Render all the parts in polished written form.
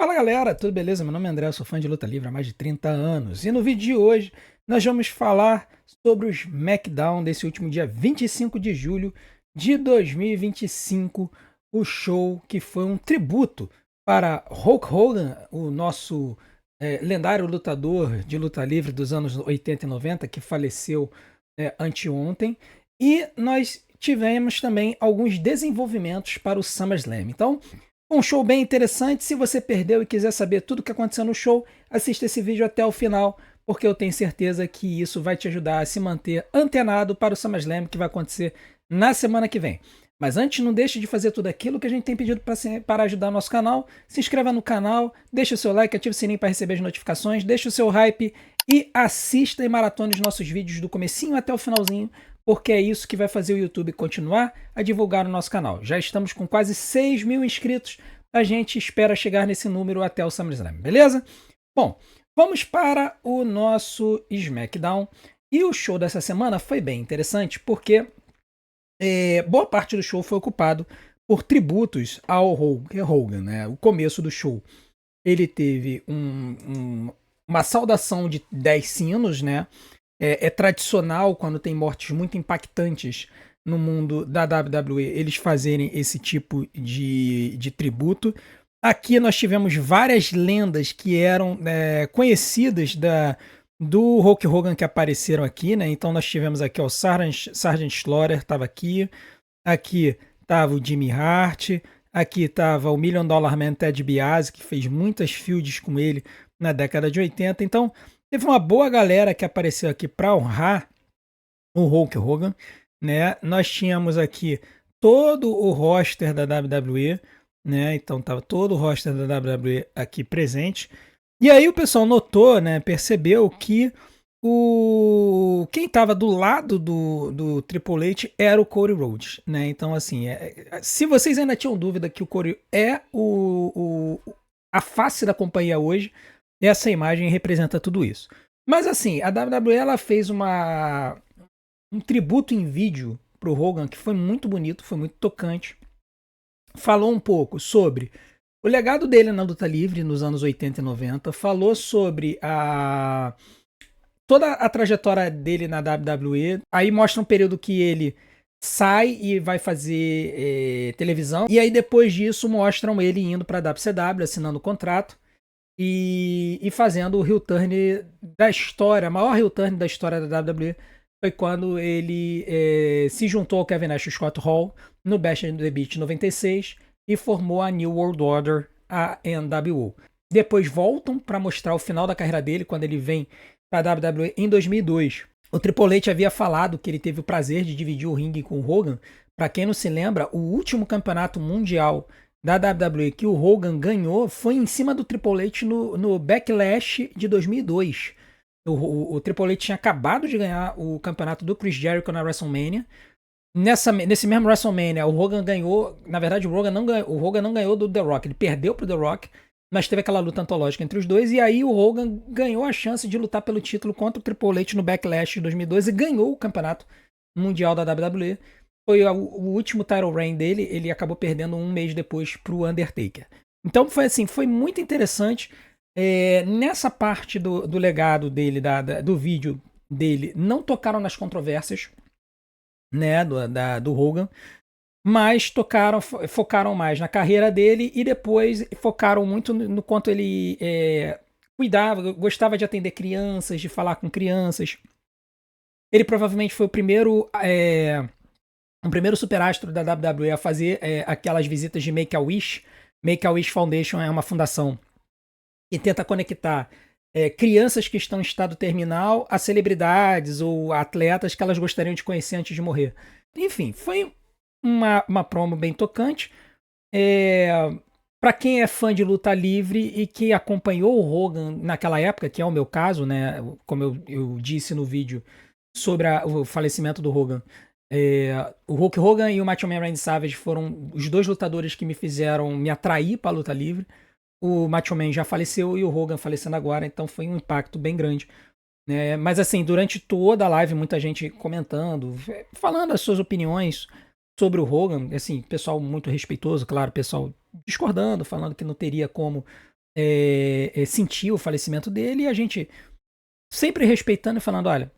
Fala galera, tudo beleza? Meu nome é André, eu sou fã de luta livre há mais de 30 anos e no vídeo de hoje nós vamos falar sobre o SmackDown desse último dia 25 de julho de 2025, o show que foi um tributo para Hulk Hogan, o nosso lendário lutador de luta livre dos anos 80 e 90 que faleceu anteontem, e nós tivemos também alguns desenvolvimentos para o SummerSlam. Então, um show bem interessante. Se você perdeu e quiser saber tudo o que aconteceu no show, assista esse vídeo até o final, porque eu tenho certeza que isso vai te ajudar a se manter antenado para o SummerSlam que vai acontecer na semana que vem. Mas antes, não deixe de fazer tudo aquilo que a gente tem pedido para ajudar o nosso canal. Se inscreva no canal, deixe o seu like, ative o sininho para receber as notificações, deixe o seu hype e assista e maratone os nossos vídeos do comecinho até o finalzinho, porque é isso que vai fazer o YouTube continuar a divulgar o nosso canal. Já estamos com quase 6 mil inscritos, a gente espera chegar nesse número até o SummerSlam, beleza? Bom, vamos para o nosso SmackDown. E o show dessa semana foi bem interessante, porque boa parte do show foi ocupado por tributos ao Hulk Hogan, né? O começo do show, ele teve uma saudação de 10 sinos, né? É tradicional quando tem mortes muito impactantes no mundo da WWE eles fazerem esse tipo de tributo. Aqui nós tivemos várias lendas que eram conhecidas do Hulk Hogan que apareceram aqui, né? Então nós tivemos aqui o Sergeant Slaughter estava aqui estava o Jimmy Hart, aqui estava o Million Dollar Man Ted DiBiase, que fez muitas feuds com ele na década de 80. Então teve uma boa galera que apareceu aqui para honrar o Hulk Hogan, né? Nós tínhamos aqui todo o roster da WWE, né? Então tava todo o roster da WWE aqui presente. E aí o pessoal notou, né? Percebeu que quem estava do lado do Triple H era o Cody Rhodes, né? Então assim, se vocês ainda tinham dúvida que o Cody é a face da companhia hoje, essa imagem representa tudo isso. Mas assim, a WWE ela fez um tributo em vídeo pro Hogan que foi muito bonito, foi muito tocante. Falou um pouco sobre o legado dele na luta livre nos anos 80 e 90, falou sobre toda a trajetória dele na WWE. Aí mostra um período que ele sai e vai fazer televisão, e aí depois disso mostram ele indo para a WCW, assinando o contrato e fazendo o heel turn da história, a maior heel turn da história da WWE foi quando ele se juntou ao Kevin Nash e Scott Hall no Bash at the Beach 96 e formou a New World Order, a NWO. Depois voltam para mostrar o final da carreira dele, quando ele vem para a WWE em 2002. O Triple H havia falado que ele teve o prazer de dividir o ringue com o Hogan. Para quem não se lembra, o último campeonato mundial da WWE que o Hogan ganhou foi em cima do Triple H no Backlash de 2002. O Triple H tinha acabado de ganhar o campeonato do Chris Jericho na WrestleMania. Nesse mesmo WrestleMania, o Hogan ganhou. Na verdade, o Hogan não ganhou do The Rock. Ele perdeu pro The Rock, mas teve aquela luta antológica entre os dois. E aí o Hogan ganhou a chance de lutar pelo título contra o Triple H no Backlash de 2002 e ganhou o campeonato mundial da WWE. Foi o último title reign dele. Ele acabou perdendo um mês depois pro Undertaker. Então foi assim, foi muito interessante. Nessa parte do legado dele, do vídeo dele, não tocaram nas controvérsias, né, do Hogan, mas focaram mais na carreira dele e depois focaram muito no quanto ele cuidava, gostava de atender crianças, de falar com crianças. Ele provavelmente foi o primeiro superastro da WWE a fazer aquelas visitas de Make-A-Wish. Make-A-Wish Foundation é uma fundação que tenta conectar crianças que estão em estado terminal a celebridades ou atletas que elas gostariam de conhecer antes de morrer. Enfim, foi uma promo bem tocante. Para quem é fã de luta livre e que acompanhou o Hogan naquela época, que é o meu caso, né? Como eu disse no vídeo sobre o falecimento do Hogan, o Hulk Hogan e o Macho Man Randy Savage foram os dois lutadores que me fizeram me atrair para a luta livre. O Macho Man já faleceu e o Hogan falecendo agora, então foi um impacto bem grande. Mas assim, durante toda a live, muita gente comentando, falando as suas opiniões sobre o Hogan, assim, pessoal muito respeitoso, claro, pessoal discordando, falando que não teria como sentiu o falecimento dele, e a gente sempre respeitando e falando, olha,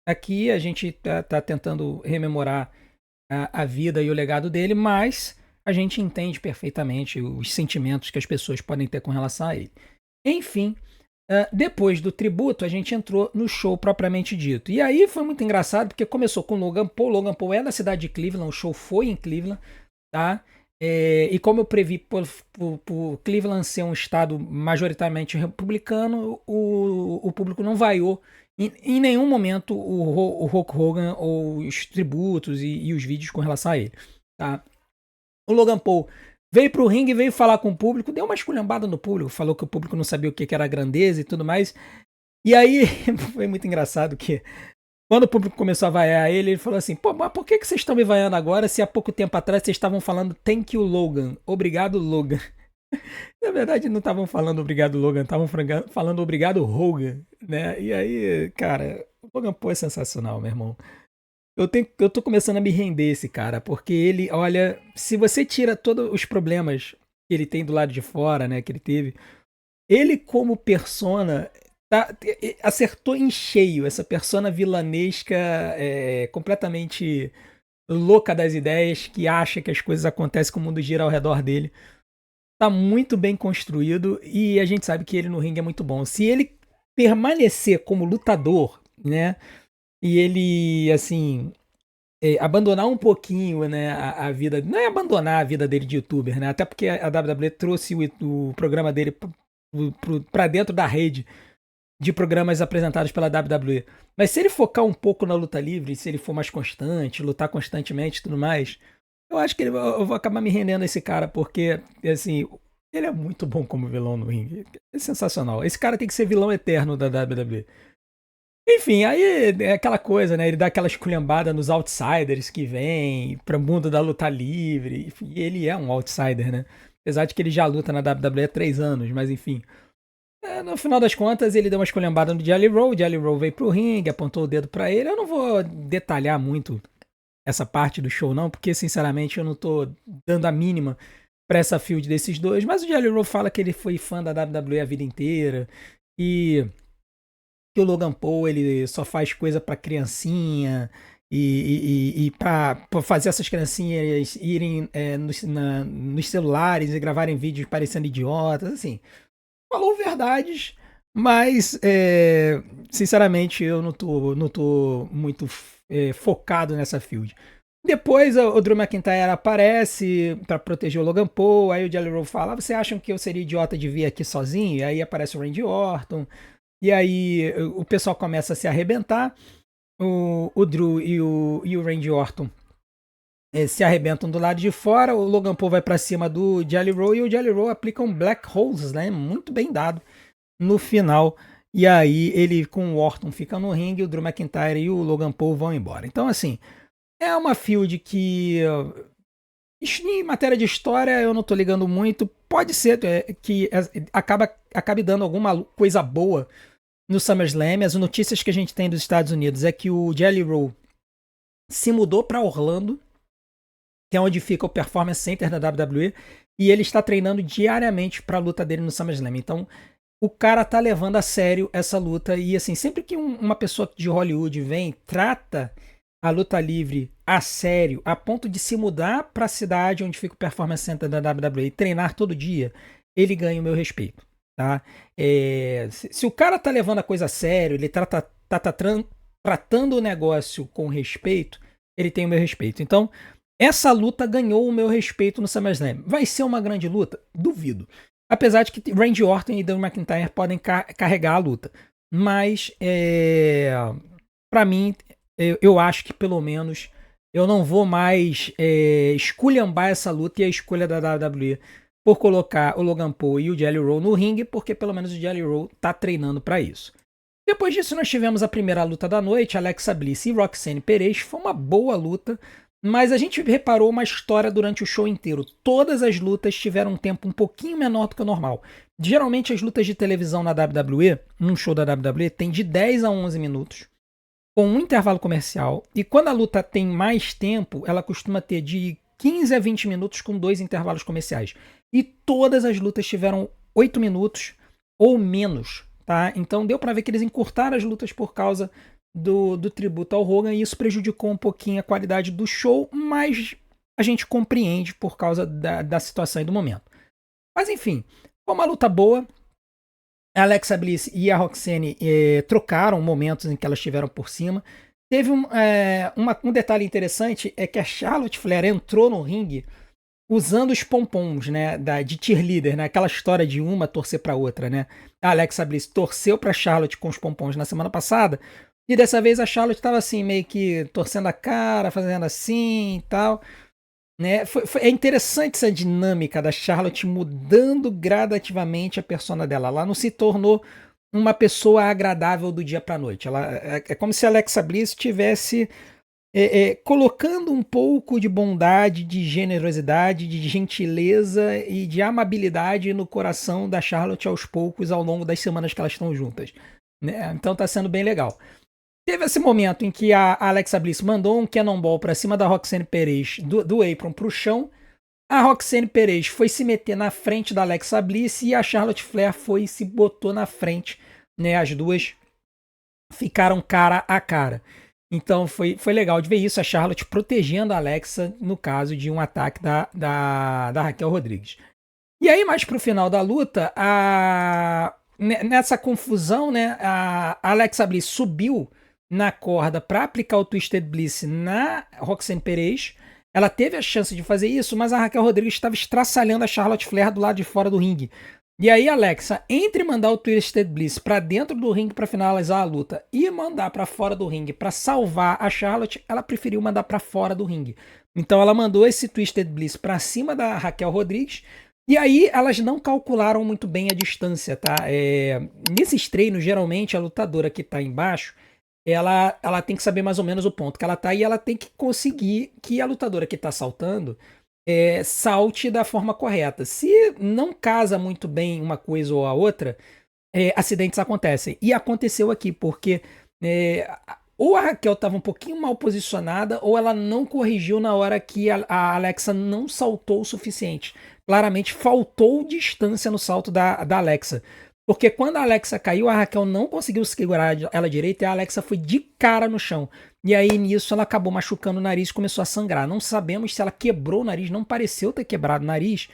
aqui a gente tá tentando rememorar a vida e o legado dele, mas a gente entende perfeitamente os sentimentos que as pessoas podem ter com relação a ele. Enfim, depois do tributo, a gente entrou no show propriamente dito. E aí foi muito engraçado, porque começou com o Logan Paul. Logan Paul é da cidade de Cleveland, o show foi em Cleveland, tá? E como eu previ por Cleveland ser um estado majoritariamente republicano, o público não vaiou em nenhum momento o Hulk Hogan ou os tributos e os vídeos com relação a ele. Tá? O Logan Paul veio pro ringue, veio falar com o público, deu uma esculhambada no público, falou que o público não sabia o que era grandeza e tudo mais. E aí foi muito engraçado que quando o público começou a vaiar ele, ele falou assim, pô, mas por que vocês estão me vaiando agora se há pouco tempo atrás vocês estavam falando thank you Logan, obrigado Logan. Na verdade não estavam falando obrigado Logan, estavam falando obrigado Hogan, né? E aí, cara, o Logan Paul é sensacional, meu irmão. Eu tô começando a me render esse cara, porque ele, olha, se você tira todos os problemas que ele tem do lado de fora, né, que ele teve, ele como persona acertou em cheio essa persona vilanesca, completamente louca das ideias, que acha que as coisas acontecem, que o mundo gira ao redor dele. Tá muito bem construído e a gente sabe que ele no ringue é muito bom. Se ele permanecer como lutador, né, e ele, assim, abandonar um pouquinho, né, a vida, não é abandonar a vida dele de youtuber, né, até porque a WWE trouxe o programa dele para dentro da rede de programas apresentados pela WWE. Mas se ele focar um pouco na luta livre, se ele for mais constante, lutar constantemente e tudo mais, eu acho que eu vou acabar me rendendo a esse cara, porque, assim, ele é muito bom como vilão no ringue. É sensacional. Esse cara tem que ser vilão eterno da WWE. Enfim, aí é aquela coisa, né? Ele dá aquela esculhambada nos outsiders que vêm pro mundo da luta livre. E ele é um outsider, né? Apesar de que ele já luta na WWE há 3 anos, mas enfim. No final das contas, ele deu uma esculhambada no Jelly Roll. O Jelly Roll veio pro ringue, apontou o dedo pra ele. Eu não vou detalhar muito essa parte do show, não, porque sinceramente eu não tô dando a mínima pra essa feud desses dois. Mas o Jelly Roll fala que ele foi fã da WWE a vida inteira e que o Logan Paul ele só faz coisa pra criancinha e pra fazer essas criancinhas irem nos celulares e gravarem vídeos parecendo idiotas, assim. Falou verdades, mas sinceramente eu não tô muito focado nessa field. Depois o Drew McIntyre aparece pra proteger o Logan Paul, aí o Jelly Roll fala, você acham que eu seria idiota de vir aqui sozinho? E aí aparece o Randy Orton, e aí o pessoal começa a se arrebentar, o Drew e o Randy Orton se arrebentam do lado de fora, o Logan Paul vai pra cima do Jelly Roll e o Jelly Roll aplica um Black Holes, né? Muito bem dado no final. E aí ele com o Orton fica no ringue, o Drew McIntyre e o Logan Paul vão embora. Então, assim, é uma field que em matéria de história eu não tô ligando muito. Pode ser que acabe dando alguma coisa boa no SummerSlam. As notícias que a gente tem dos Estados Unidos é que o Jelly Roll se mudou para Orlando, que é onde fica o Performance Center da WWE, e ele está treinando diariamente para a luta dele no SummerSlam. Então, o cara tá levando a sério essa luta, e assim, sempre que uma pessoa de Hollywood vem, trata a luta livre a sério, a ponto de se mudar para a cidade onde fica o Performance Center da WWE e treinar todo dia, ele ganha o meu respeito, tá? Se o cara tá levando a coisa a sério, ele tratando o negócio com respeito, ele tem o meu respeito. Então, essa luta ganhou o meu respeito no SummerSlam. Vai ser uma grande luta? Duvido. Apesar de que Randy Orton e Drew McIntyre podem carregar a luta. Mas, pra mim, eu acho que pelo menos eu não vou mais esculhambar essa luta e a escolha da WWE por colocar o Logan Paul e o Jelly Roll no ringue, porque pelo menos o Jelly Roll tá treinando pra isso. Depois disso, nós tivemos a primeira luta da noite, Alexa Bliss e Roxanne Perez. Foi uma boa luta. Mas a gente reparou uma história durante o show inteiro. Todas as lutas tiveram um tempo um pouquinho menor do que o normal. Geralmente as lutas de televisão na WWE, num show da WWE, tem de 10 a 11 minutos, com um intervalo comercial. E quando a luta tem mais tempo, ela costuma ter de 15 a 20 minutos com 2 intervalos comerciais. E todas as lutas tiveram 8 minutos ou menos, tá? Então deu pra ver que eles encurtaram as lutas por causa do tributo ao Hogan, e isso prejudicou um pouquinho a qualidade do show, mas a gente compreende por causa da situação e do momento. Mas enfim, foi uma luta boa. A Alexa Bliss e a Roxane trocaram momentos em que elas estiveram por cima. Teve um detalhe interessante, é que a Charlotte Flair entrou no ringue usando os pompons, né, de cheerleader, né, aquela história de uma torcer para outra, né. A Alexa Bliss torceu para Charlotte com os pompons na semana passada, e dessa vez a Charlotte estava assim, meio que torcendo a cara, fazendo assim e tal, né. É interessante essa dinâmica da Charlotte mudando gradativamente a persona dela. Ela não se tornou uma pessoa agradável do dia para noite. É como se a Alexa Bliss tivesse colocando um pouco de bondade, de generosidade, de gentileza e de amabilidade no coração da Charlotte aos poucos ao longo das semanas que elas estão juntas, né? Então tá sendo bem legal. Teve esse momento em que a Alexa Bliss mandou um Cannonball pra cima da Roxane Perez do apron pro chão. A Roxane Perez foi se meter na frente da Alexa Bliss e a Charlotte Flair foi e se botou na frente, né? As duas ficaram cara a cara. Então foi legal de ver isso, a Charlotte protegendo a Alexa no caso de um ataque da Raquel Rodrigues. E aí, mais pro final da luta, nessa confusão, né, a Alexa Bliss subiu na corda para aplicar o Twisted Bliss na Roxane Perez. Ela teve a chance de fazer isso, mas a Raquel Rodrigues estava estraçalhando a Charlotte Flair do lado de fora do ringue. E aí, Alexa, entre mandar o Twisted Bliss pra dentro do ringue pra finalizar a luta e mandar pra fora do ringue pra salvar a Charlotte, ela preferiu mandar pra fora do ringue. Então ela mandou esse Twisted Bliss pra cima da Raquel Rodrigues, e aí elas não calcularam muito bem a distância, tá? Nesses treinos, geralmente a lutadora que tá embaixo, ela tem que saber mais ou menos o ponto que ela tá, e ela tem que conseguir que a lutadora que tá saltando salte da forma correta. Se não casa muito bem uma coisa ou a outra, acidentes acontecem. E aconteceu aqui, porque ou a Raquel estava um pouquinho mal posicionada, ou ela não corrigiu na hora que a Alexa não saltou o suficiente. Claramente faltou distância no salto da Alexa. Porque quando a Alexa caiu, a Raquel não conseguiu segurar ela direito e a Alexa foi de cara no chão. E aí, nisso, ela acabou machucando o nariz e começou a sangrar. Não sabemos se ela quebrou o nariz, não pareceu ter quebrado o nariz,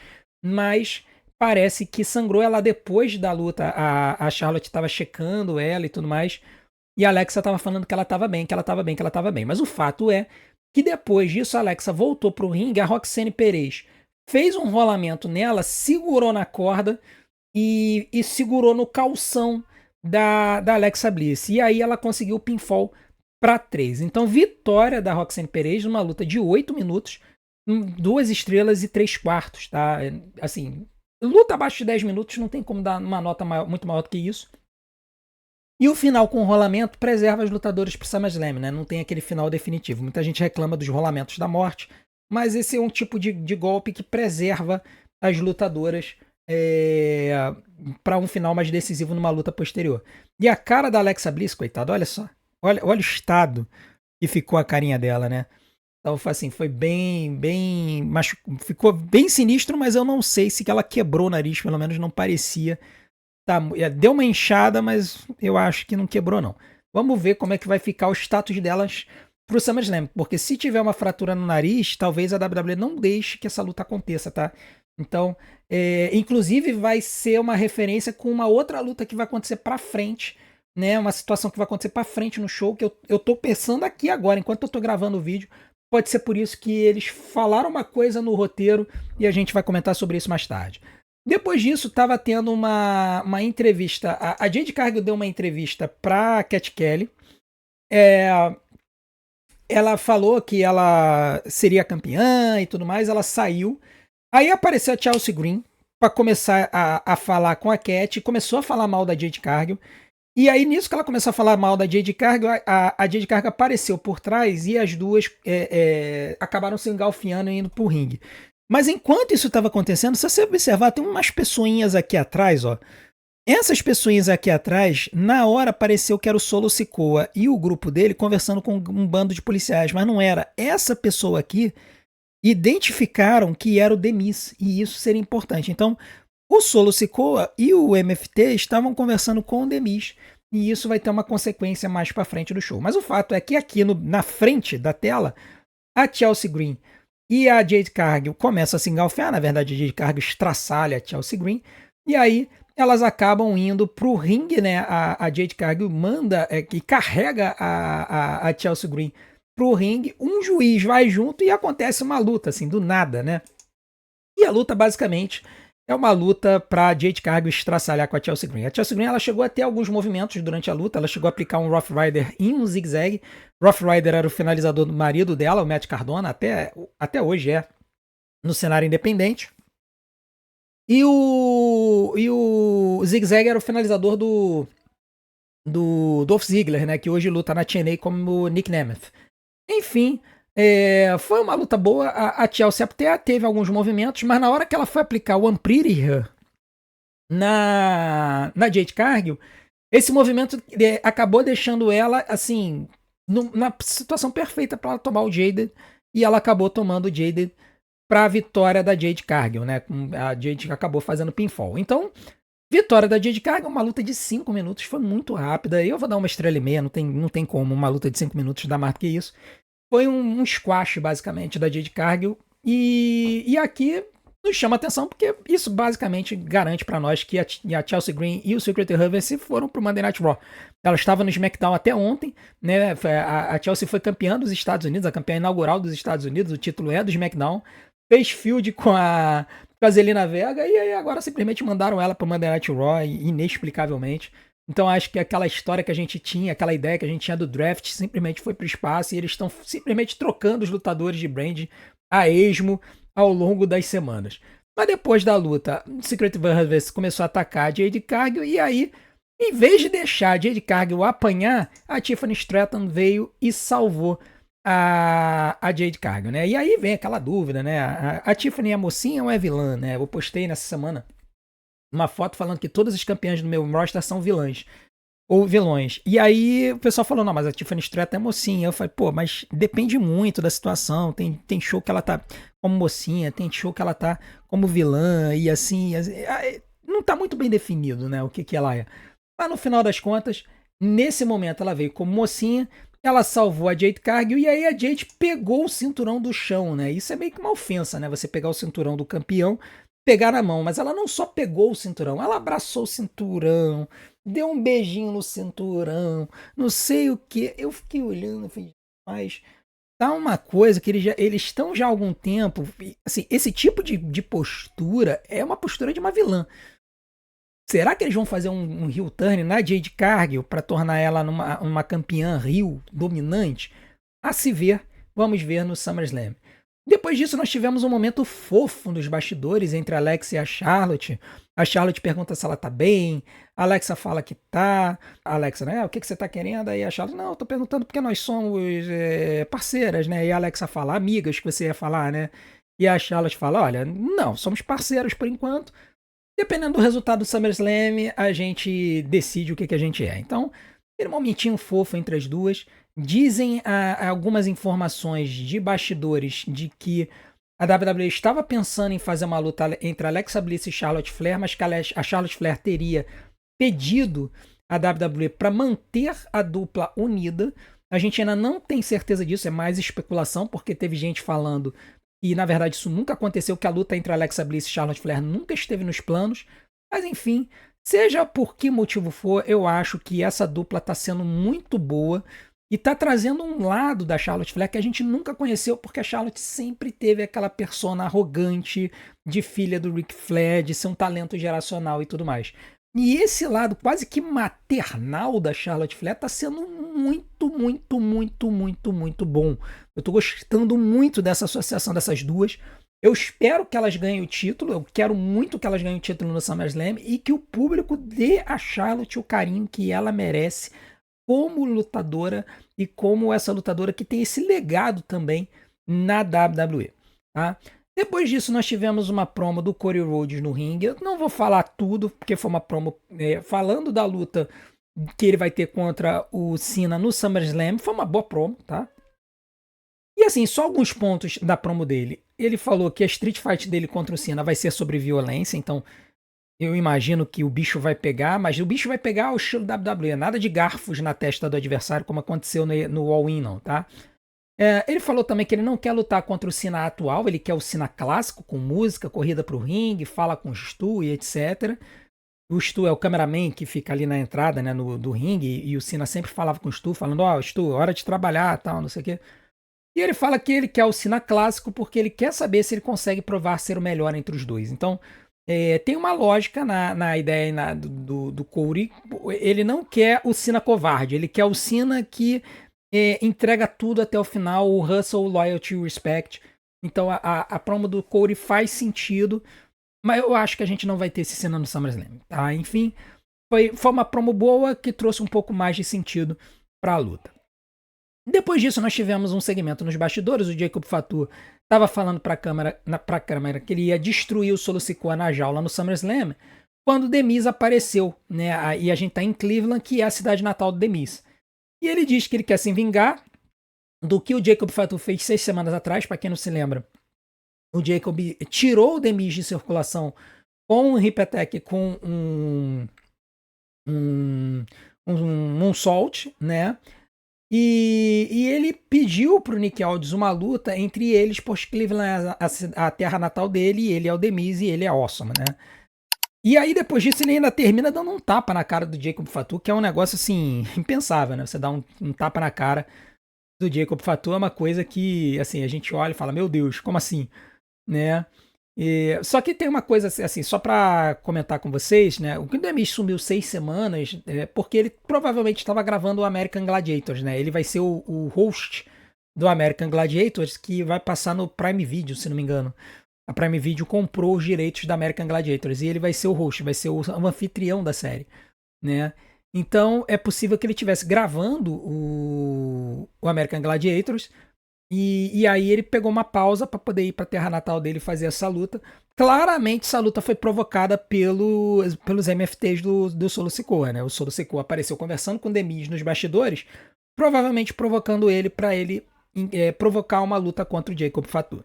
mas parece que sangrou. Ela, depois da luta, a Charlotte estava checando ela e tudo mais, e a Alexa estava falando que ela estava bem, que ela estava bem, que ela estava bem. Mas o fato é que depois disso, a Alexa voltou pro ringue, a Roxane Perez fez um rolamento nela, segurou na corda e segurou no calção da Alexa Bliss. E aí ela conseguiu o pinfall para 3. Então, vitória da Roxane Perez numa luta de 8 minutos, 2 estrelas e 3 quartos, tá? Assim, luta abaixo de 10 minutos não tem como dar uma nota muito maior do que isso. E o final com o rolamento preserva os lutadores pro SummerSlam, né? Não tem aquele final definitivo. Muita gente reclama dos rolamentos da morte, mas esse é um tipo de golpe que preserva as lutadoras para um final mais decisivo numa luta posterior. E a cara da Alexa Bliss, coitada, olha só. Olha o estado que ficou a carinha dela, né? Então, assim, foi ficou bem sinistro, mas eu não sei se ela quebrou o nariz, pelo menos não parecia. Tá, deu uma inchada, mas eu acho que não quebrou, não. Vamos ver como é que vai ficar o status delas pro SummerSlam, porque se tiver uma fratura no nariz, talvez a WWE não deixe que essa luta aconteça, tá? Então, inclusive vai ser uma referência com uma outra luta que vai acontecer pra frente, né? Uma situação que vai acontecer pra frente no show, que eu tô pensando aqui agora, enquanto eu tô gravando o vídeo. Pode ser por isso que eles falaram uma coisa no roteiro e a gente vai comentar sobre isso mais tarde. Depois disso, estava tendo uma entrevista. A Jade Cargill deu uma entrevista pra Cat Kelly. Ela falou que ela seria campeã e tudo mais. Ela saiu. Aí apareceu a Chelsea Green para começar a falar com a Cat. Começou a falar mal da Jade Cargill. E aí, nisso que ela começou a falar mal da Jade Cargill, a Jade Cargill apareceu por trás e as duas acabaram se engalfinhando e indo pro ringue. Mas enquanto isso estava acontecendo, se você observar, tem umas pessoinhas aqui atrás, ó. Essas pessoinhas aqui atrás, na hora pareceu que era o Solo Sikoa e o grupo dele conversando com um bando de policiais, mas não era. Essa pessoa aqui identificaram que era o The Miz, e isso seria importante. Então, O Solo Sikoa e o MFT estavam conversando com o The Miz, e isso vai ter uma consequência mais pra frente do show. Mas o fato é que aqui na frente da tela, a Chelsea Green e a Jade Cargill começam a se engalfinhar. Na verdade, a Jade Cargill estraçalha a Chelsea Green. E aí elas acabam indo pro ringue, né? A Jade Cargill manda e carrega a Chelsea Green pro ringue. Um juiz vai junto e acontece uma luta, assim, do nada, né? E a luta, basicamente, é uma luta pra Jade Cargill estraçalhar com a Chelsea Green. A Chelsea Green ela chegou a ter alguns movimentos durante a luta. Ela chegou a aplicar um Rough Rider em um zigue-zague. Rough Rider era o finalizador do marido dela, o Matt Cardona, até hoje é, no cenário independente. E o zigue-zague era o finalizador do Dolph Ziggler, né? Que hoje luta na TNA como Nick Nemeth. Enfim, foi uma luta boa. A Chelsea até teve alguns movimentos, mas na hora que ela foi aplicar o Unpretty Her na Jade Cargill, esse movimento acabou deixando ela, assim, na situação perfeita para ela tomar o Jaded, e ela acabou tomando o Jaded para a vitória da Jade Cargill, né? A Jade acabou fazendo pinfall. Então, vitória da Jade Cargill, uma luta de 5 minutos, foi muito rápida. Eu vou dar uma estrela e meia, não tem como uma luta de 5 minutos dar mais do que isso. Foi um squash, basicamente, da Jade Cargill. E aqui nos chama atenção, porque isso basicamente garante para nós que a Chelsea Green e o Secret Harvest foram pro Monday Night Raw. Ela estava no SmackDown até ontem, né? A Chelsea foi campeã dos Estados Unidos, a campeã inaugural dos Estados Unidos, o título é do SmackDown. Fez field com a Zelina Vega e aí agora simplesmente mandaram ela pro Monday Night Raw, inexplicavelmente. Então acho que aquela história que a gente tinha, aquela ideia que a gente tinha do draft, simplesmente foi pro espaço e eles estão simplesmente trocando os lutadores de brand a esmo ao longo das semanas. Mas depois da luta, o Secret Harvest começou a atacar a Jade Cargill e aí, em vez de deixar a Jade Cargill apanhar, a Tiffany Stratton veio e salvou a Jade Cargill, né? E aí vem aquela dúvida, né? A Tiffany é mocinha ou é vilã, né? Eu postei nessa semana uma foto falando que todas as campeãs do meu roster são vilãs. Ou vilões. E aí o pessoal falou, não, mas a Tiffany Stratton é mocinha. Eu falei, pô, mas depende muito da situação. Tem show que ela tá como mocinha, tem show que ela tá como vilã, e assim, não tá muito bem definido, né, o que ela é. Mas no final das contas, nesse momento ela veio como mocinha, ela salvou a Jade Cargill, e aí a Jade pegou o cinturão do chão, né, isso é meio que uma ofensa, né, você pegar o cinturão do campeão, pegar na mão, mas ela não só pegou o cinturão, ela abraçou o cinturão, deu um beijinho no cinturão, não sei o que. Eu fiquei olhando, falei, mas tá uma coisa que eles estão já há algum tempo. Assim, esse tipo de postura é uma postura de uma vilã. Será que eles vão fazer um heel turn na Jade Cargill para tornar ela uma campeã heel dominante? A se ver, vamos ver no SummerSlam. Depois disso, nós tivemos um momento fofo nos bastidores entre a Alexa e a Charlotte. A Charlotte pergunta se ela tá bem. A Alexa fala que tá. A Alexa, né? O que você tá querendo? Aí a Charlotte, não, eu tô perguntando porque nós somos parceiras, né? E a Alexa fala, amigas que você ia falar, né? E a Charlotte fala, olha, não, somos parceiros por enquanto. Dependendo do resultado do SummerSlam, a gente decide o que a gente é. Então, aquele momentinho fofo entre as duas. Dizem algumas informações de bastidores de que a WWE estava pensando em fazer uma luta entre Alexa Bliss e Charlotte Flair, mas que a Charlotte Flair teria pedido a WWE para manter a dupla unida. A gente ainda não tem certeza disso, é mais especulação, porque teve gente falando, e na verdade isso nunca aconteceu, que a luta entre Alexa Bliss e Charlotte Flair nunca esteve nos planos. Mas enfim, seja por que motivo for, eu acho que essa dupla está sendo muito boa. E tá trazendo um lado da Charlotte Flair que a gente nunca conheceu, porque a Charlotte sempre teve aquela persona arrogante de filha do Ric Flair, de ser um talento geracional e tudo mais. E esse lado quase que maternal da Charlotte Flair tá sendo muito, muito, muito, muito, muito bom. Eu tô gostando muito dessa associação dessas duas. Eu espero que elas ganhem o título, eu quero muito que elas ganhem o título no SummerSlam e que o público dê a Charlotte o carinho que ela merece como lutadora e como essa lutadora que tem esse legado também na WWE, tá? Depois disso nós tivemos uma promo do Cody Rhodes no ringue. Eu não vou falar tudo, porque foi uma promo falando da luta que ele vai ter contra o Cena no SummerSlam. Foi uma boa promo, tá? E assim, só alguns pontos da promo dele. Ele falou que a Street Fight dele contra o Cena vai ser sobre violência, então Eu imagino que o bicho vai pegar, mas o bicho vai pegar ao estilo WWE, nada de garfos na testa do adversário, como aconteceu no All-In, não, tá? Ele falou também que ele não quer lutar contra o Cena atual, ele quer o Cena clássico, com música, corrida pro ringue, fala com o Stu e etc. O Stu é o cameraman que fica ali na entrada, né, do ringue, e o Cena sempre falava com o Stu, falando, Stu, hora de trabalhar, tal, não sei o quê. E ele fala que ele quer o Cena clássico porque ele quer saber se ele consegue provar ser o melhor entre os dois. Então, tem uma lógica na ideia do Corey. Ele não quer o Cena covarde, ele quer o Cena que entrega tudo até o final, o hustle, loyalty, respect. Então a promo do Corey faz sentido, mas eu acho que a gente não vai ter esse Cena no SummerSlam, tá? Enfim, foi uma promo boa que trouxe um pouco mais de sentido para a luta. Depois disso, nós tivemos um segmento nos bastidores. O Jacob Fatu estava falando para a câmera que ele ia destruir o Solo Sikoa na jaula no SummerSlam, quando o The Miz apareceu, né? E a gente está em Cleveland, que é a cidade natal do The Miz. E ele diz que ele quer se vingar do que o Jacob Fatu fez 6 semanas atrás. Para quem não se lembra, o Jacob tirou o The Miz de circulação com um hip attack, com um salt, né? E ele pediu pro Nick Aldis uma luta entre eles, pois Cleveland é a terra natal dele, e ele é o The Miz e ele é Awesome, né? E aí, depois disso, ele ainda termina dando um tapa na cara do Jacob Fatu, que é um negócio, assim, impensável, né? Você dar um tapa na cara do Jacob Fatu é uma coisa que, assim, a gente olha e fala, meu Deus, como assim? Né? Só que tem uma coisa assim, só para comentar com vocês, né? O The Miz sumiu 6 semanas, porque ele provavelmente estava gravando o American Gladiators, né? Ele vai ser o host do American Gladiators, que vai passar no Prime Video, se não me engano. A Prime Video comprou os direitos da American Gladiators e ele vai ser o host, vai ser o anfitrião da série, né? Então é possível que ele estivesse gravando o American Gladiators. E aí ele pegou uma pausa para poder ir para a terra natal dele fazer essa luta. Claramente essa luta foi provocada pelos MFTs do Solo Sikoa, né? O Solo Sikoa apareceu conversando com o The Miz nos bastidores, provavelmente provocando ele para ele provocar uma luta contra o Jacob Fatu.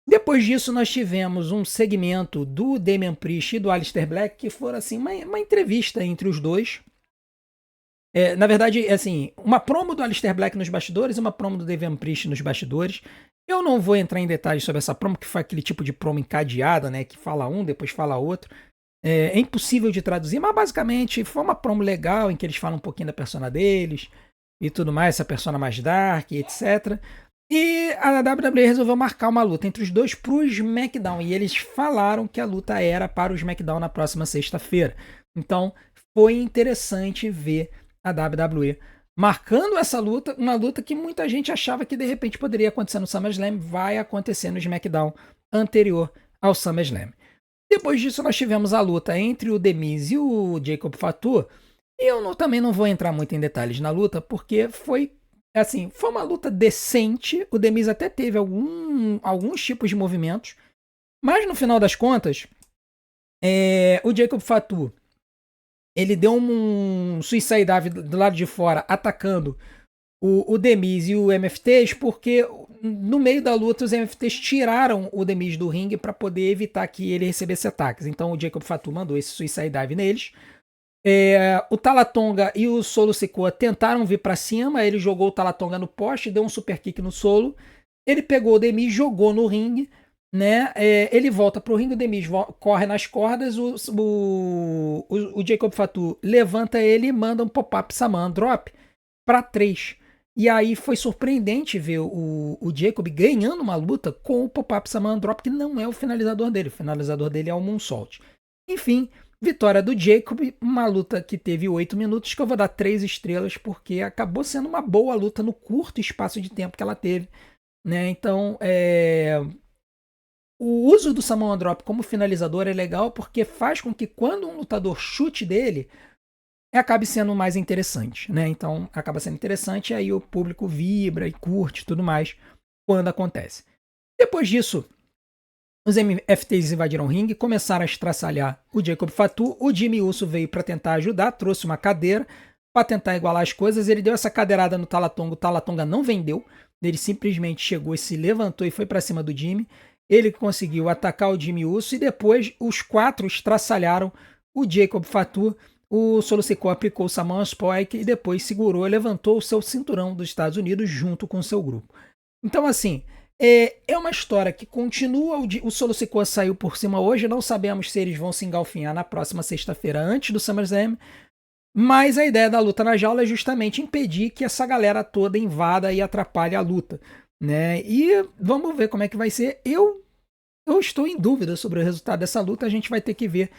Depois disso nós tivemos um segmento do Damian Priest e do Aleister Black, que foram assim uma entrevista entre os dois. Na verdade, assim, uma promo do Aleister Black nos bastidores e uma promo do Damian Priest nos bastidores. Eu não vou entrar em detalhes sobre essa promo, que foi aquele tipo de promo encadeada, né? Que fala um, depois fala outro. É impossível de traduzir, mas basicamente foi uma promo legal em que eles falam um pouquinho da persona deles e tudo mais, essa persona mais dark, etc. E a WWE resolveu marcar uma luta entre os dois pro SmackDown. E eles falaram que a luta era para o SmackDown na próxima sexta-feira. Então foi interessante ver a WWE marcando essa luta, uma luta que muita gente achava que de repente poderia acontecer no SummerSlam, vai acontecer no SmackDown anterior ao SummerSlam. Depois disso nós tivemos a luta entre o The Miz e o Jacob Fatu, e eu também não vou entrar muito em detalhes na luta, porque foi uma luta decente. O The Miz até teve alguns tipos de movimentos, mas no final das contas, o Jacob Fatu ele deu um suicide dive do lado de fora, atacando o The Miz e o MFTs, porque no meio da luta os MFTs tiraram o The Miz do ringue para poder evitar que ele recebesse ataques. Então o Jacob Fatu mandou esse suicide dive neles. O Talatonga e o Solo Sikoa tentaram vir para cima, ele jogou o Talatonga no poste, deu um super kick no Solo, ele pegou o The Miz, jogou no ringue, né? Ele volta pro ringue, o The Miz corre nas cordas, o Jacob Fatu levanta ele e manda um pop-up Saman Drop para 3. E aí foi surpreendente ver o Jacob ganhando uma luta com o pop-up Saman Drop, que não é o finalizador dele. O finalizador dele é o Moonsault. Enfim, vitória do Jacob, uma luta que teve 8 minutos, que eu vou dar 3 estrelas, porque acabou sendo uma boa luta no curto espaço de tempo que ela teve, né? Então, o uso do Samoan Drop como finalizador é legal, porque faz com que quando um lutador chute dele, acabe sendo mais interessante, né? Então, acaba sendo interessante e aí o público vibra e curte tudo mais quando acontece. Depois disso, os MFTs invadiram o ringue, começaram a estraçalhar o Jacob Fatu. O Jimmy Uso veio para tentar ajudar, trouxe uma cadeira para tentar igualar as coisas. Ele deu essa cadeirada no Talatonga, o Talatonga não vendeu. Ele simplesmente chegou e se levantou e foi para cima do Jimmy. Ele conseguiu atacar o Jimmy Uso e depois os 4 estraçalharam o Jacob Fatu. O Solo Sikoa aplicou o Samoan Spike e depois segurou e levantou o seu cinturão dos Estados Unidos junto com o seu grupo. Então, assim, é uma história que continua. O Solo Sikoa saiu por cima hoje. Não sabemos se eles vão se engalfinhar na próxima sexta-feira antes do SummerSlam. Mas a ideia da luta na jaula é justamente impedir que essa galera toda invada e atrapalhe a luta, né? E vamos ver como é que vai ser. Eu estou em dúvida sobre o resultado dessa luta. A gente vai ter que ver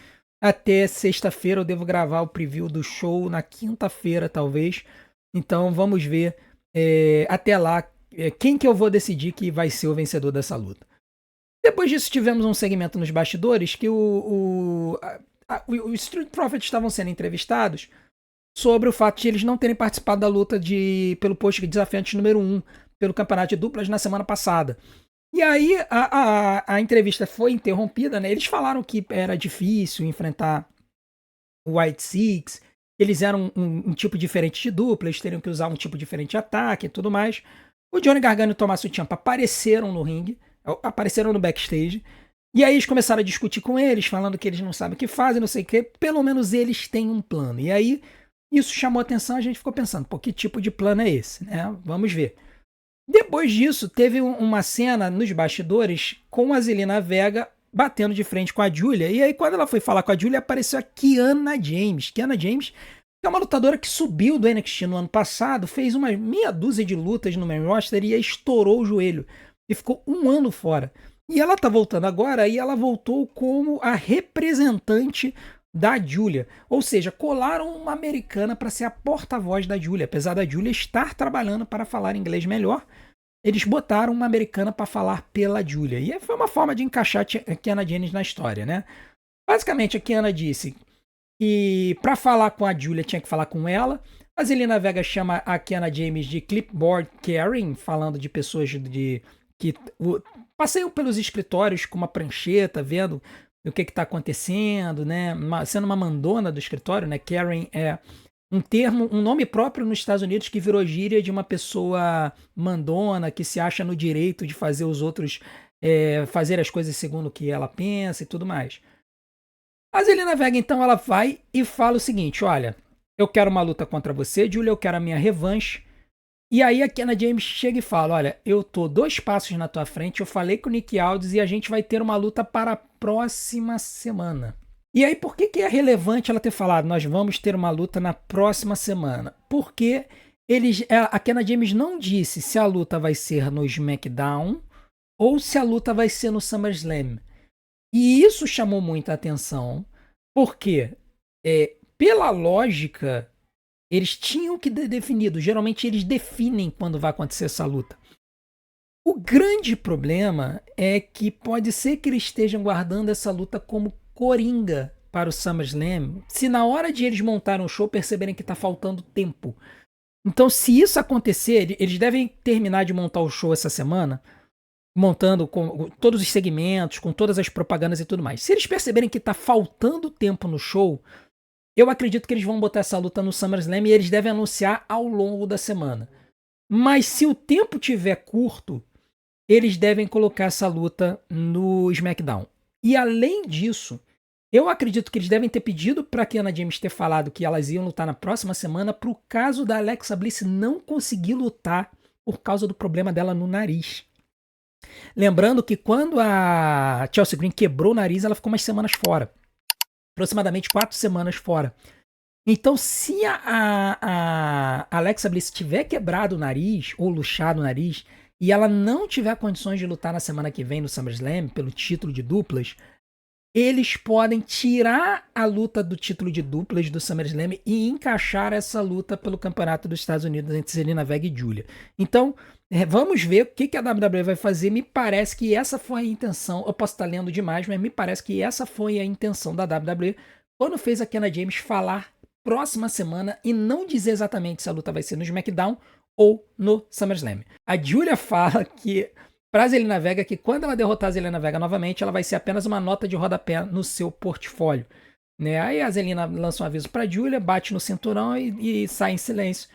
até sexta-feira. Eu devo gravar o preview do show na quinta-feira, talvez. Então vamos ver até lá quem que eu vou decidir que vai ser o vencedor dessa luta. Depois disso tivemos um segmento nos bastidores que o Street Profits estavam sendo entrevistados sobre o fato de eles não terem participado da luta pelo posto desafiante número 1 pelo campeonato de duplas na semana passada. E aí a entrevista foi interrompida, né? Eles falaram que era difícil enfrentar o White Six, eles eram um tipo diferente de dupla, eles teriam que usar um tipo diferente de ataque e tudo mais. O Johnny Gargano e o Tommaso Ciampa apareceram no ringue, apareceram no backstage, e aí eles começaram a discutir com eles, falando que eles não sabem o que fazem, não sei o que, pelo menos eles têm um plano. E aí isso chamou atenção, a gente ficou pensando, pô, que tipo de plano é esse, né? Vamos ver. Depois disso, teve uma cena nos bastidores com a Zelina Vega batendo de frente com a Julia. E aí, quando ela foi falar com a Julia, apareceu a Kiana James. Kiana James é uma lutadora que subiu do NXT no ano passado, fez uma meia dúzia de lutas no main roster e aí estourou o joelho. E ficou 1 ano fora. E ela tá voltando agora e ela voltou como a representante da Julia. Ou seja, colaram uma americana para ser a porta-voz da Julia. Apesar da Julia estar trabalhando para falar inglês melhor, eles botaram uma americana para falar pela Julia. E foi uma forma de encaixar a Kiana James na história, né? Basicamente, a Kiana disse que para falar com a Julia tinha que falar com ela. A Zelina Vega chama a Kiana James de clipboard Karen, falando de pessoas que passeiam pelos escritórios com uma prancheta, vendo o que está acontecendo, né? Sendo uma mandona do escritório, né? Karen é um nome próprio nos Estados Unidos que virou gíria de uma pessoa mandona que se acha no direito de fazer os outros fazer as coisas segundo o que ela pensa e tudo mais. A Zelina Vega, então, ela vai e fala o seguinte: olha, eu quero uma luta contra você, Julia, eu quero a minha revanche. E aí a Kiana James chega e fala: olha, eu tô 2 passos na tua frente, eu falei com o Nick Aldis e a gente vai ter uma luta para a próxima semana. E aí por que é relevante ela ter falado nós vamos ter uma luta na próxima semana? Porque a Kiana James não disse se a luta vai ser no SmackDown ou se a luta vai ser no SummerSlam. E isso chamou muita atenção, porque pela lógica eles tinham que ter definido. Geralmente eles definem quando vai acontecer essa luta. O grande problema é que pode ser que eles estejam guardando essa luta como coringa para o SummerSlam, se na hora de eles montarem o show perceberem que está faltando tempo. Então, se isso acontecer, eles devem terminar de montar o show essa semana, montando com todos os segmentos, com todas as propagandas e tudo mais. Se eles perceberem que está faltando tempo no show, eu acredito que eles vão botar essa luta no SummerSlam e eles devem anunciar ao longo da semana. Mas se o tempo tiver curto, eles devem colocar essa luta no SmackDown. E além disso, eu acredito que eles devem ter pedido para a Kiana James ter falado que elas iam lutar na próxima semana para o caso da Alexa Bliss não conseguir lutar por causa do problema dela no nariz. Lembrando que quando a Chelsea Green quebrou o nariz, ela ficou umas semanas fora. Aproximadamente 4 semanas fora. Então, se a Alexa Bliss tiver quebrado o nariz ou luxado o nariz e ela não tiver condições de lutar na semana que vem no SummerSlam pelo título de duplas, eles podem tirar a luta do título de duplas do SummerSlam e encaixar essa luta pelo campeonato dos Estados Unidos entre Zelina Vega e Julia. Então, vamos ver o que a WWE vai fazer. Me parece que essa foi a intenção. Eu posso estar lendo demais, mas me parece que essa foi a intenção da WWE quando fez a Kiana James falar próxima semana e não dizer exatamente se a luta vai ser no SmackDown ou no SummerSlam. A Julia fala que para a Zelina Vega que quando ela derrotar a Zelina Vega novamente, ela vai ser apenas uma nota de rodapé no seu portfólio. Né? Aí a Zelina lança um aviso para a Julia, bate no cinturão e sai em silêncio,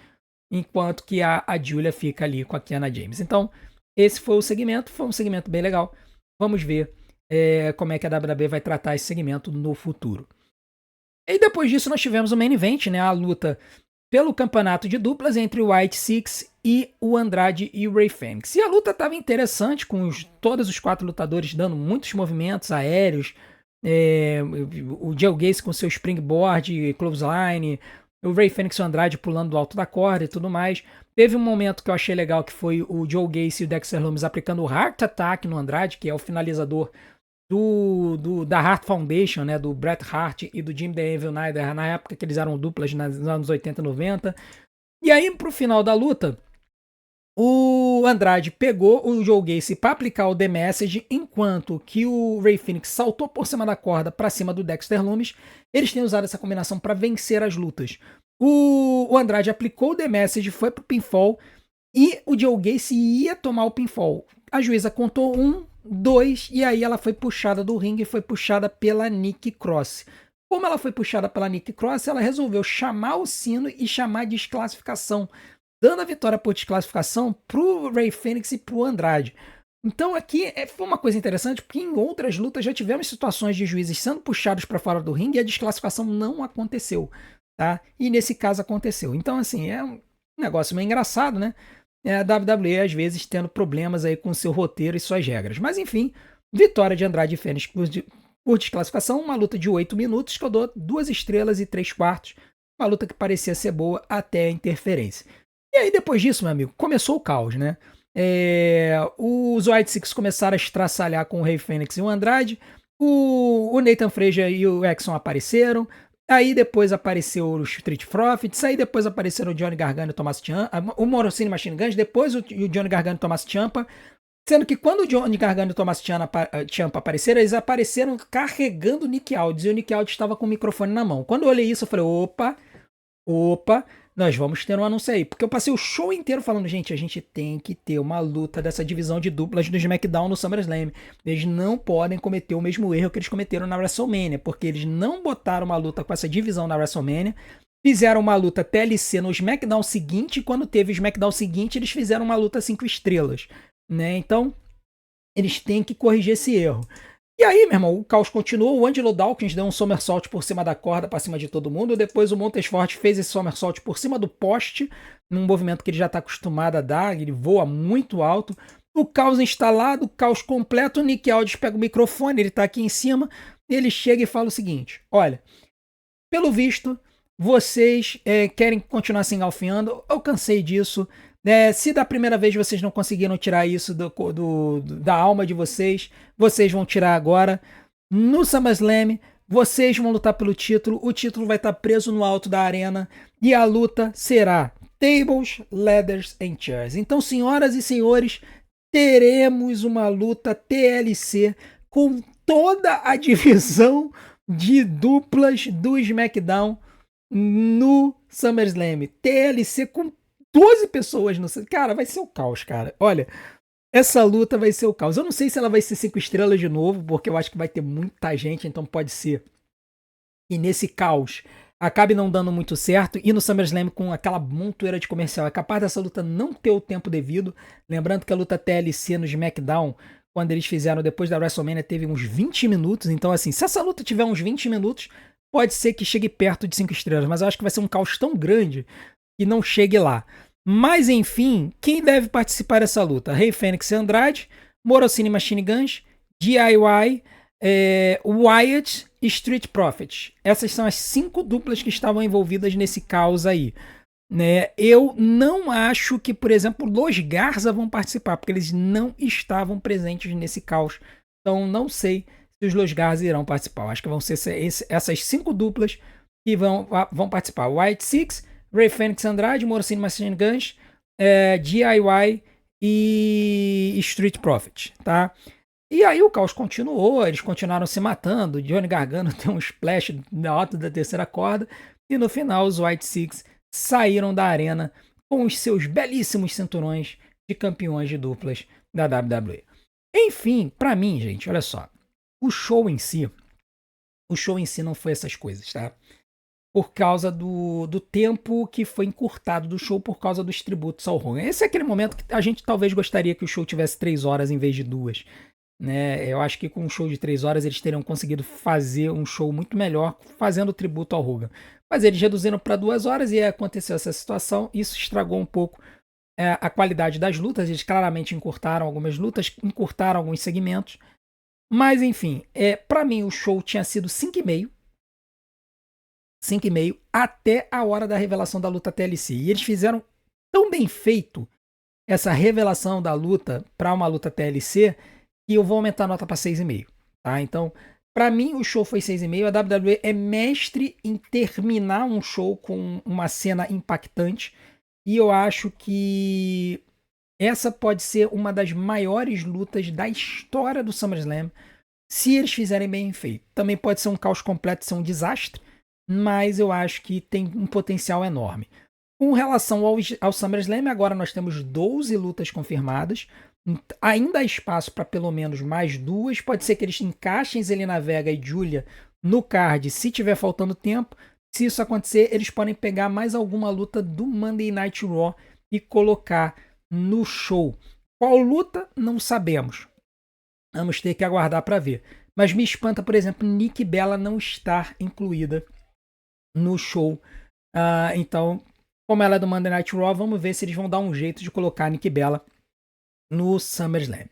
enquanto que a Julia fica ali com a Kiana James. Então, esse foi o segmento, foi um segmento bem legal. Vamos ver como é que a WWE vai tratar esse segmento no futuro. E depois disso nós tivemos o main event, né, a luta pelo campeonato de duplas entre o White Six e o Andrade e o Rey Fênix. E a luta estava interessante, com todos os 4 lutadores dando muitos movimentos aéreos, o Joe Gacy com seu springboard, clothesline, o Rey Fênix e o Andrade pulando do alto da corda e tudo mais. Teve um momento que eu achei legal, que foi o Joe Gacy e o Dexter Lumis aplicando o Heart Attack no Andrade, que é o finalizador da Hart Foundation, né, do Bret Hart e do Jim The Evil Snyder, na época que eles eram duplas nos anos 80 e 90. E aí, pro final da luta, o Andrade pegou o Joe Gacy para aplicar o The Message, enquanto que o Rey Fênix saltou por cima da corda para cima do Dexter Lumis. Eles têm usado essa combinação para vencer as lutas. O Andrade aplicou o The Message, foi pro pinfall, e o Joe Gacy ia tomar o pinfall. A juíza contou 1, 2, e aí ela foi puxada do ringue e foi puxada pela Nikki Cross. Como ela foi puxada pela Nikki Cross, ela resolveu chamar o sino e chamar de desclassificação, dando a vitória por desclassificação pro Rey Fênix e pro Andrade. Então aqui foi uma coisa interessante, porque em outras lutas já tivemos situações de juízes sendo puxados para fora do ringue e a desclassificação não aconteceu, tá? E nesse caso aconteceu. Então assim, é um negócio meio engraçado, né? A WWE às vezes tendo problemas aí com seu roteiro e suas regras. Mas enfim, vitória de Andrade e Fênix por desclassificação, uma luta de 8 minutos que eu dou 2 estrelas e 3/4, uma luta que parecia ser boa até a interferência. E aí depois disso, meu amigo, começou o caos, né? Os White Six começaram a estraçalhar com o Rey Fênix e o Andrade, o Nathan Frazier e o Exxon apareceram. Aí depois apareceu o Street Profits, aí depois apareceram o Johnny Gargano e o Tommaso Ciampa, o Morricone Machine Guns, depois o Johnny Gargano e o Tommaso Ciampa, sendo que quando o Johnny Gargano e o Tommaso Ciampa apareceram, eles apareceram carregando o Nick Aldis, e o Nick Aldis estava com o microfone na mão. Quando eu olhei isso, eu falei, opa, nós vamos ter um anúncio aí, porque eu passei o show inteiro falando, gente, a gente tem que ter uma luta dessa divisão de duplas do SmackDown no SummerSlam. Eles não podem cometer o mesmo erro que eles cometeram na WrestleMania, porque eles não botaram uma luta com essa divisão na WrestleMania, fizeram uma luta TLC no SmackDown seguinte, e quando teve o SmackDown seguinte, eles fizeram uma luta 5 estrelas, né? Então, eles têm que corrigir esse erro. E aí, meu irmão, o caos continuou. O Angelo Dawkins deu um somersault por cima da corda, para cima de todo mundo. Depois o Montesfort fez esse somersault por cima do poste, num movimento que ele já está acostumado a dar. Ele voa muito alto. O caos instalado, o caos completo. O Nick Aldis pega o microfone, ele está aqui em cima. Ele chega e fala o seguinte: olha, pelo visto, vocês querem continuar se engalfinhando. Eu cansei disso. Se da primeira vez vocês não conseguiram tirar isso da alma de vocês, vocês vão tirar agora. No SummerSlam, vocês vão lutar pelo título. O título vai estar preso no alto da arena. E a luta será Tables, Ladders and Chairs. Então, senhoras e senhores, teremos uma luta TLC com toda a divisão de duplas do SmackDown no SummerSlam. TLC com 12 pessoas no... Cara, vai ser o caos, cara. Olha, essa luta vai ser o caos. Eu não sei se ela vai ser 5 estrelas de novo, porque eu acho que vai ter muita gente, então pode ser que nesse caos acabe não dando muito certo, e no SummerSlam com aquela montoeira de comercial, é capaz dessa luta não ter o tempo devido. Lembrando que a luta TLC no SmackDown, quando eles fizeram depois da WrestleMania, teve uns 20 minutos, então assim, se essa luta tiver uns 20 minutos, pode ser que chegue perto de 5 estrelas, mas eu acho que vai ser um caos tão grande que não chegue lá. Mas enfim, quem deve participar dessa luta? Rey Fênix e Andrade, Morricone Machine Guns, DIY, Wyatt e Street Profits. Essas são as 5 duplas que estavam envolvidas nesse caos aí, né? Eu não acho que, por exemplo, Los Garza vão participar, porque eles não estavam presentes nesse caos. Então não sei se os Los Garza irão participar. Eu acho que vão ser essas 5 duplas que vão participar. White Six, Rey Fênix, Andrade, Morricone Machine Guns, DIY e Street Profits, tá? E aí o caos continuou, eles continuaram se matando. Johnny Gargano tem um splash na alta da terceira corda, e no final os White Six saíram da arena com os seus belíssimos cinturões de campeões de duplas da WWE. Enfim, pra mim, gente, olha só, o show em si não foi essas coisas, tá? Por causa do tempo que foi encurtado do show por causa dos tributos ao Hogan. Esse é aquele momento que a gente talvez gostaria que o show tivesse 3 horas em vez de 2. né? Eu acho que com um show de 3 horas eles teriam conseguido fazer um show muito melhor, fazendo tributo ao Hogan. Mas eles reduziram para 2 horas e aí aconteceu essa situação. Isso estragou um pouco a qualidade das lutas. Eles claramente encurtaram algumas lutas, encurtaram alguns segmentos. Mas enfim, para mim o show tinha sido 5,5 até a hora da revelação da luta TLC. E eles fizeram tão bem feito essa revelação da luta para uma luta TLC que eu vou aumentar a nota para 6,5. Tá? Então, para mim, o show foi 6,5. A WWE é mestre em terminar um show com uma cena impactante. E eu acho que essa pode ser uma das maiores lutas da história do SummerSlam, se eles fizerem bem feito. Também pode ser um caos completo, ser um desastre, mas eu acho que tem um potencial enorme. Com relação ao SummerSlam, agora nós temos 12 lutas confirmadas. Ainda há espaço para pelo menos mais 2. Pode ser que eles encaixem Zelina Vega e Giulia no card se tiver faltando tempo. Se isso acontecer, eles podem pegar mais alguma luta do Monday Night Raw e colocar no show. Qual luta? Não sabemos. Vamos ter que aguardar para ver. Mas me espanta, por exemplo, Nikki Bella não estar incluída no show. Então, como ela é do Monday Night Raw, vamos ver se eles vão dar um jeito de colocar a Nikki Bella no SummerSlam.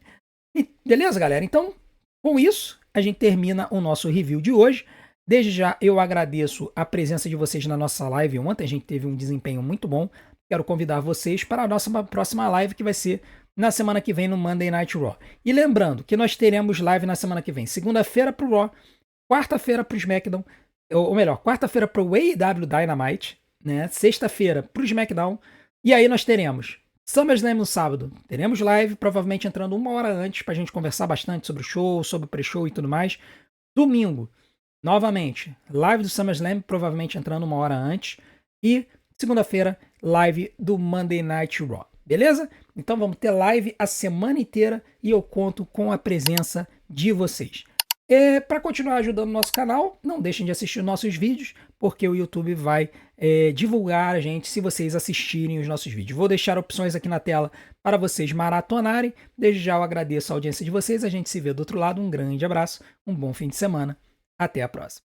Beleza, galera? Então, com isso, a gente termina o nosso review de hoje. Desde já, eu agradeço a presença de vocês na nossa live ontem. A gente teve um desempenho muito bom. Quero convidar vocês para a nossa próxima live, que vai ser na semana que vem no Monday Night Raw. E lembrando que nós teremos live na semana que vem. Segunda-feira para o Raw, quarta-feira para o SmackDown, ou melhor, quarta-feira para o AEW Dynamite, né? Sexta-feira para o SmackDown. E aí nós teremos SummerSlam no sábado. Teremos live, provavelmente entrando 1 hora antes para a gente conversar bastante sobre o show, sobre o pre-show e tudo mais. Domingo, novamente, live do SummerSlam, provavelmente entrando 1 hora antes. E segunda-feira, live do Monday Night Raw. Beleza? Então vamos ter live a semana inteira e eu conto com a presença de vocês. Para continuar ajudando o nosso canal, não deixem de assistir nossos vídeos, porque o YouTube vai divulgar a gente se vocês assistirem os nossos vídeos. Vou deixar opções aqui na tela para vocês maratonarem. Desde já eu agradeço a audiência de vocês. A gente se vê do outro lado. Um grande abraço, um bom fim de semana. Até a próxima.